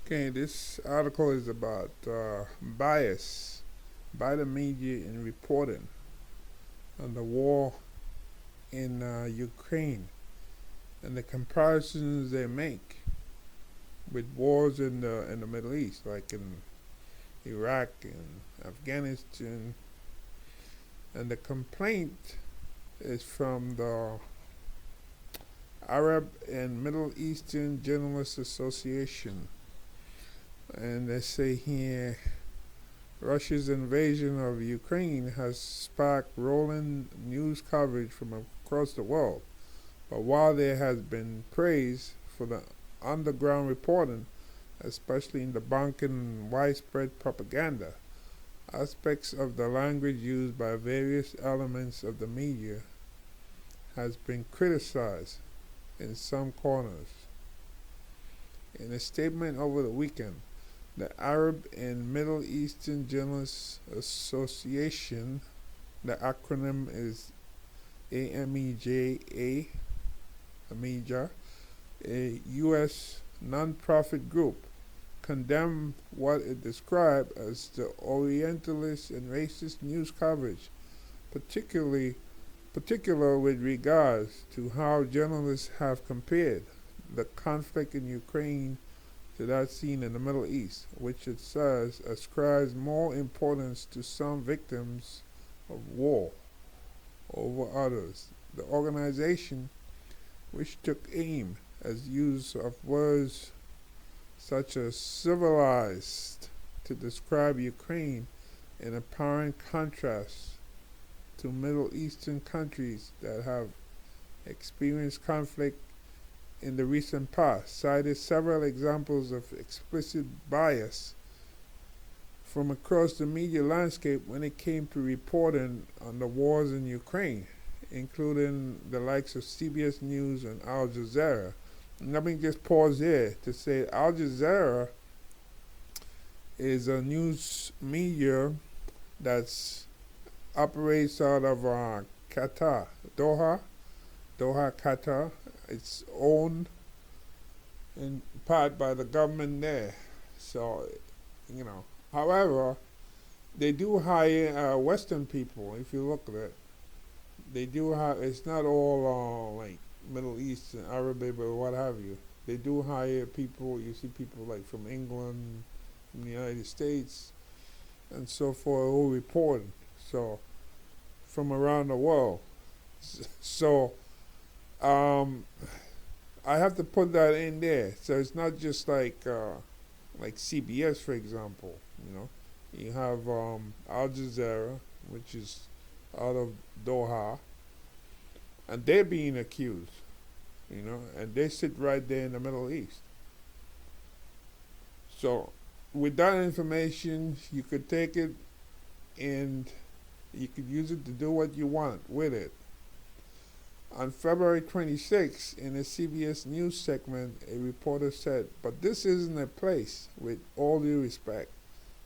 Okay, this article is about bias by the media in reporting on the war in Ukraine and the comparisons they make with wars in the Middle East, like in Iraq and Afghanistan. And the complaint is from the Arab and Middle Eastern Journalists Association. And they say here Russia's invasion of Ukraine has sparked rolling news coverage from across the world. But while there has been praise for the underground reporting, especially in debunking widespread propaganda, aspects of the language used by various elements of the media has been criticized in some corners. In a statement over the weekend, the Arab and Middle Eastern Journalists Association, the acronym is AMEJA, AMEJA, a U.S. non-profit group, condemned what it described as the Orientalist and racist news coverage, particular with regards to how journalists have compared the conflict in Ukraine to that seen in the Middle East, which it says ascribes more importance to some victims of war over others. The organization, which took aim at use of words such as civilized to describe Ukraine, in apparent contrast to Middle Eastern countries that have experienced conflict in the recent past, cited several examples of explicit bias from across the media landscape when it came to reporting on the wars in Ukraine, including the likes of CBS News and Al Jazeera. And let me just pause here to say Al Jazeera is a news media that operates out of Qatar, Doha, Qatar. It's owned in part by the government there. So, however, they do hire Western people. If you look at it, they do hire. It's not all like Middle East and Arabic or what have you. They do hire people. You see people like from England, from the United States, and so forth who report. So, from around the world. So, I have to put that in there. So it's not just like CBS, for example. You have Al Jazeera, which is out of Doha, and they're being accused. And they sit right there in the Middle East. So with that information, you could take it and you could use it to do what you want with it. On February 26, in a CBS News segment, a reporter said, "But this isn't a place, with all due respect,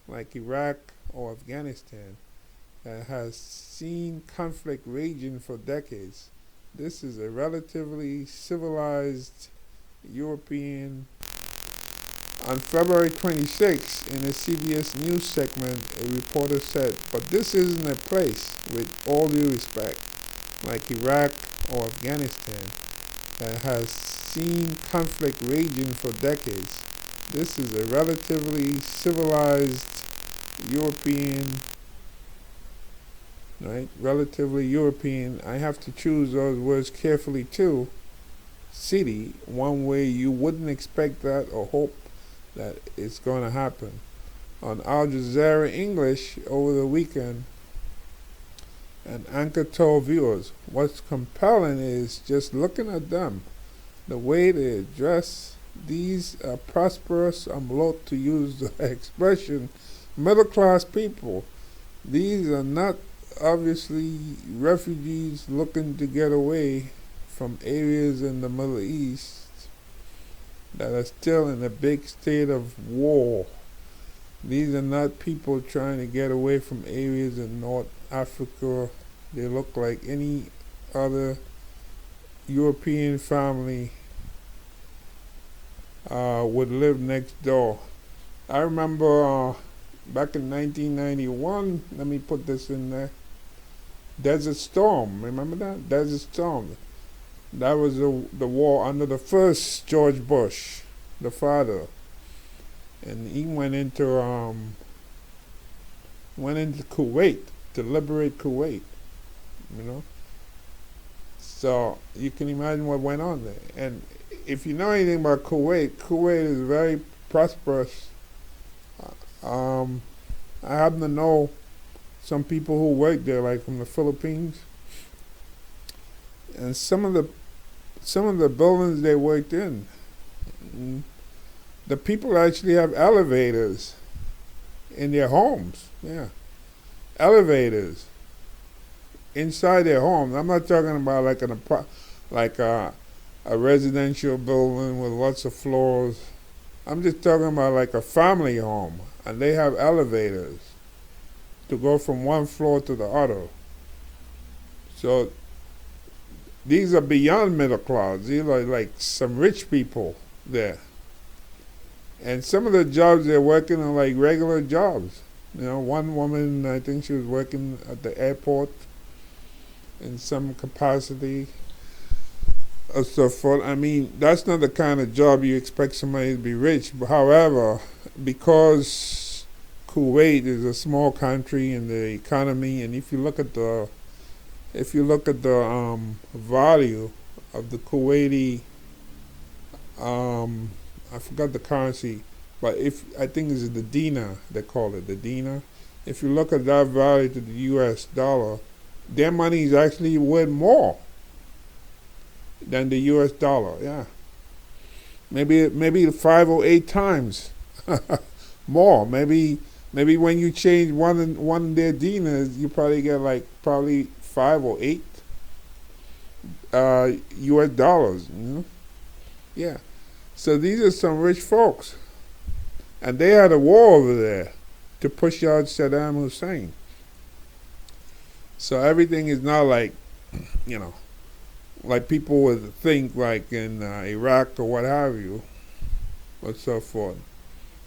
like Iraq or Afghanistan, that has seen conflict raging for decades. This is a relatively civilized European." On February 26, in a CBS News segment, a reporter said, "But this isn't a place, with all due respect, like Iraq or Afghanistan, that has seen conflict raging for decades. This is a relatively civilized European," right? Relatively European. I have to choose those words carefully too. City, one way you wouldn't expect that or hope that it's going to happen. On Al Jazeera English over the weekend, an anchor told viewers, "What's compelling is just looking at them, the way they address these prosperous, I'm loath to use the expression, middle-class people. These are not obviously refugees looking to get away from areas in the Middle East that are still in a big state of war. These are not people trying to get away from areas in North Africa. They look like any other European family would live next door I remember back in 1991, let me put this in there, Desert Storm, remember that? Desert Storm. That was the war under the first George Bush, the father. And he went into Kuwait to liberate Kuwait, you know. So you can imagine what went on there. And if you know anything about Kuwait, Kuwait is very prosperous. I happen to know some people who work there, like from the Philippines, and some of the buildings they worked in, the people actually have elevators in their homes. Yeah, elevators inside their homes. I'm not talking about like a residential building with lots of floors. I'm just talking about like a family home, and they have elevators to go from one floor to the other. So these are beyond middle class. These are like some rich people there. And some of the jobs they're working are like regular jobs. You know, one woman, I think she was working at the airport in some capacity or so forth. I mean, that's not the kind of job you expect somebody to be rich. But however, because Kuwait is a small country in the economy, and if you look at the value of the Kuwaiti, I forgot the currency, but I think it's the dinar, they call it the dinar. If you look at that value to the U.S. dollar, their money is actually worth more than the U.S. dollar. Yeah, maybe 5 or 8 times more. Maybe when you change one of their dinars, you probably get like 5 or 8 U.S. dollars. You know? Yeah. So these are some rich folks, and they had a war over there to push out Saddam Hussein. So everything is not like, you know, like people would think, like in Iraq or what have you, or so forth.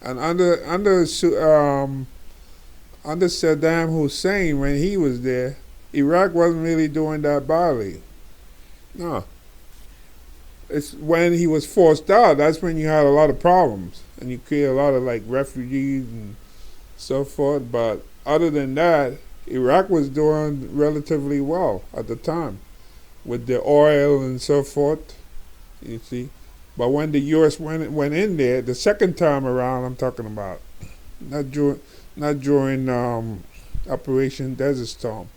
And under Saddam Hussein, when he was there, Iraq wasn't really doing that badly. No. It's when he was forced out, that's when you had a lot of problems, and you create a lot of like refugees and so forth. But other than that, Iraq was doing relatively well at the time with the oil and so forth, you see. But when the U.S. went in there the second time around, I'm talking about, not during Operation Desert Storm,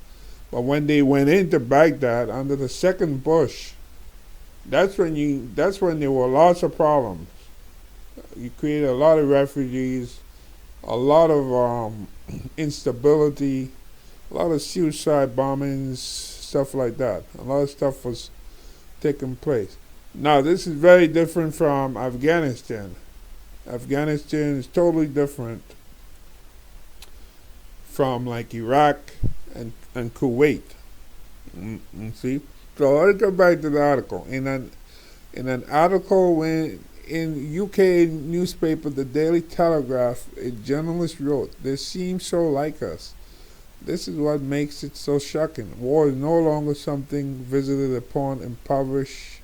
but when they went into Baghdad under the second Bush, that's when there were lots of problems. You created a lot of refugees, a lot of instability, a lot of suicide bombings, stuff like that. A lot of stuff was taking place. Now, this is very different from Afghanistan. Afghanistan is totally different from like Iraq and Kuwait. See? So let's go back to the article. In an article in UK newspaper, the Daily Telegraph, a journalist wrote, "They seem so like us. This is what makes it so shocking. War is no longer something visited upon impoverished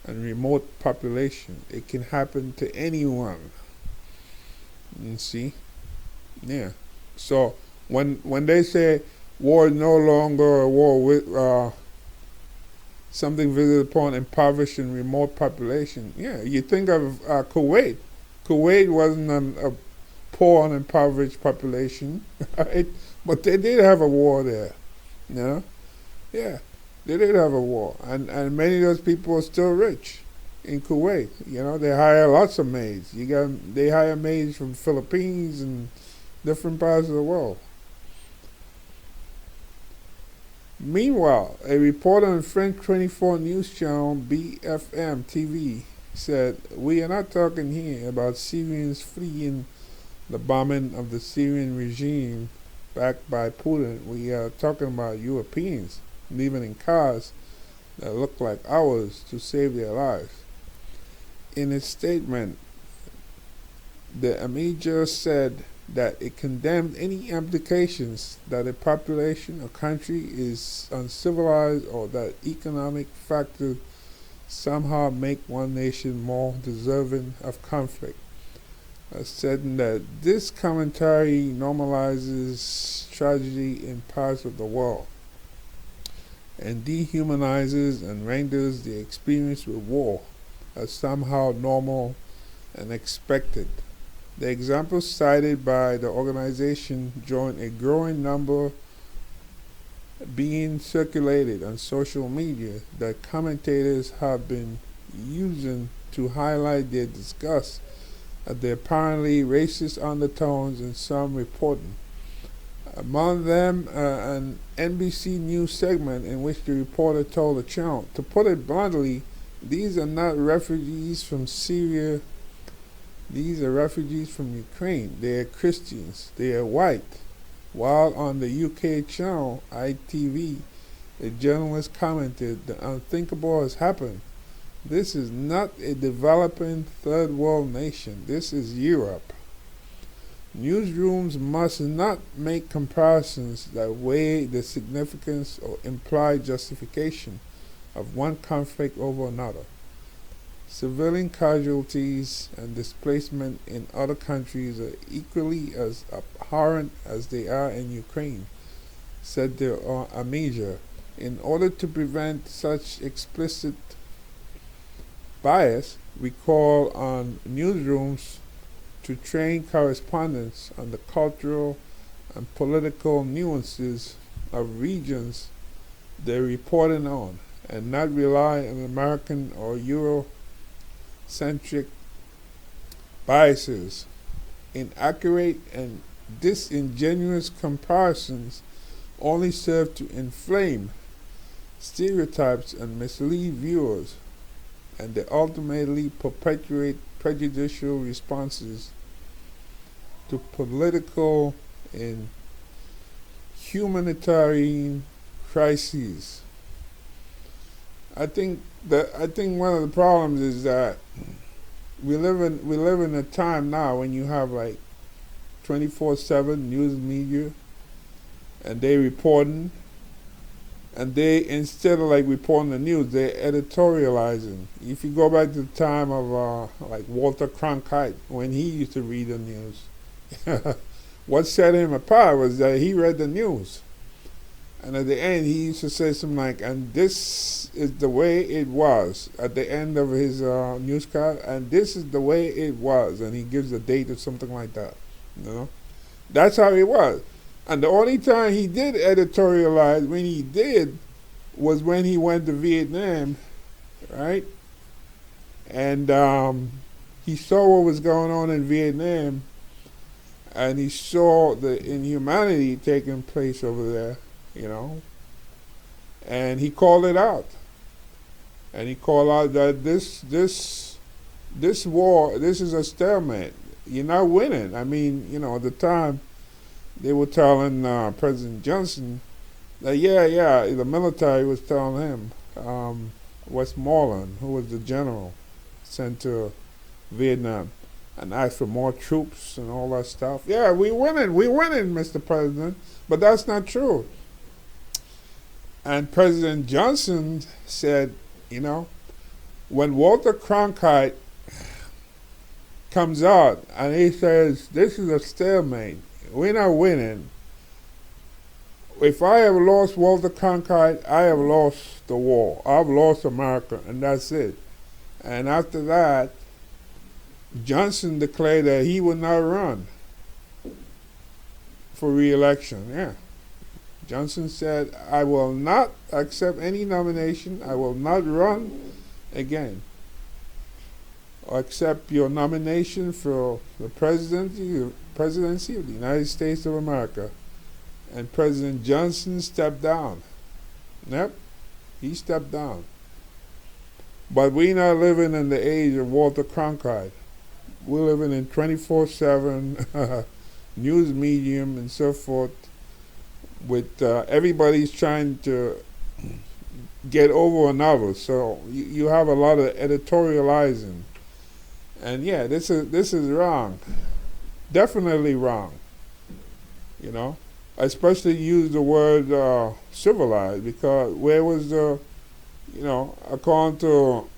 and remote population. It can happen to anyone." You see? Yeah. So when they say war is no longer a war with something visited upon impoverished and remote population, yeah, you think of Kuwait. Kuwait wasn't a poor and impoverished population, right? But they did have a war there, you know? Yeah, they did have a war. And many of those people are still rich in Kuwait. You know, they hire lots of maids. They hire maids from the Philippines and different parts of the world. Meanwhile, a reporter on French 24 news channel BFM TV said, "We are not talking here about Syrians fleeing the bombing of the Syrian regime backed by Putin. We are talking about Europeans living in cars that look like ours to save their lives." In its statement, the AMEJA said that it condemned any implications that a population or country is uncivilized or that economic factors somehow make one nation more deserving of conflict, said that this commentary normalizes tragedy in parts of the world and dehumanizes and renders the experience with war as somehow normal and expected. The examples cited by the organization join a growing number being circulated on social media that commentators have been using to highlight their disgust at the apparently racist undertones in some reporting. Among them, an NBC News segment in which the reporter told the channel, to put it bluntly, these are not refugees from Syria. These are refugees from Ukraine. They are Christians. They are white. While on the UK channel ITV, a journalist commented, the unthinkable has happened. This is not a developing third world nation. This is Europe. Newsrooms must not make comparisons that weigh the significance or imply justification of one conflict over another. Civilian casualties and displacement in other countries are equally as abhorrent as they are in Ukraine, said the AMEJA. In order to prevent such explicit bias, we call on newsrooms to train correspondents on the cultural and political nuances of regions they're reporting on, and not rely on American or Euro-centric biases. Inaccurate and disingenuous comparisons only serve to inflame stereotypes and mislead viewers, and they ultimately perpetuate prejudicial responses to political and humanitarian crises. I think one of the problems is that we live in a time now when you have like 24/7 news media, and they reporting, and they, instead of like reporting the news, they're editorializing. If you go back to the time of like Walter Cronkite, when he used to read the news, what set him apart was that he read the news. And at the end, he used to say something like, and this is the way it was, at the end of his newscast, and this is the way it was, and he gives a date or something like that. You know, that's how it was. And the only time he did editorialize, when he did, was when he went to Vietnam, right? And he saw what was going on in Vietnam, and he saw the inhumanity taking place over there, you know, and he called it out. And he called out that this war, this is a stalemate. You're not winning. I mean, you know, at the time, they were telling President Johnson that, the military was telling him, Westmoreland, who was the general sent to Vietnam, and asked for more troops and all that stuff. Yeah, we're winning, Mr. President. But that's not true. And President Johnson said, you know, when Walter Cronkite comes out and he says, this is a stalemate, we're not winning. If I have lost Walter Cronkite, I have lost the war. I've lost America, and that's it. And after that, Johnson declared that he would not run for re-election. Yeah. Johnson said, I will not accept any nomination. I will not run again. Or accept your nomination for the presidency of the United States of America. And President Johnson stepped down. Yep, he stepped down. But we're not living in the age of Walter Cronkite. We're living in 24/7 news medium and so forth, with everybody's trying to get over another. So you have a lot of editorializing. And yeah, this is wrong. definitely wrong. You know, I especially use the word civilized, because where was the, according to,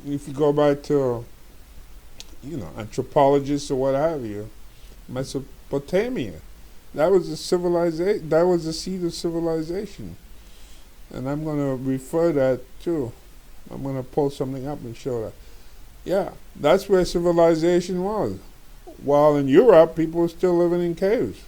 if you go back to, anthropologists or what have you, Mesopotamia, that was a civilization. That was the seat of civilization, and I'm going to refer that too. I'm going to pull something up and show that. Yeah, that's where civilization was. While in Europe, people were still living in caves.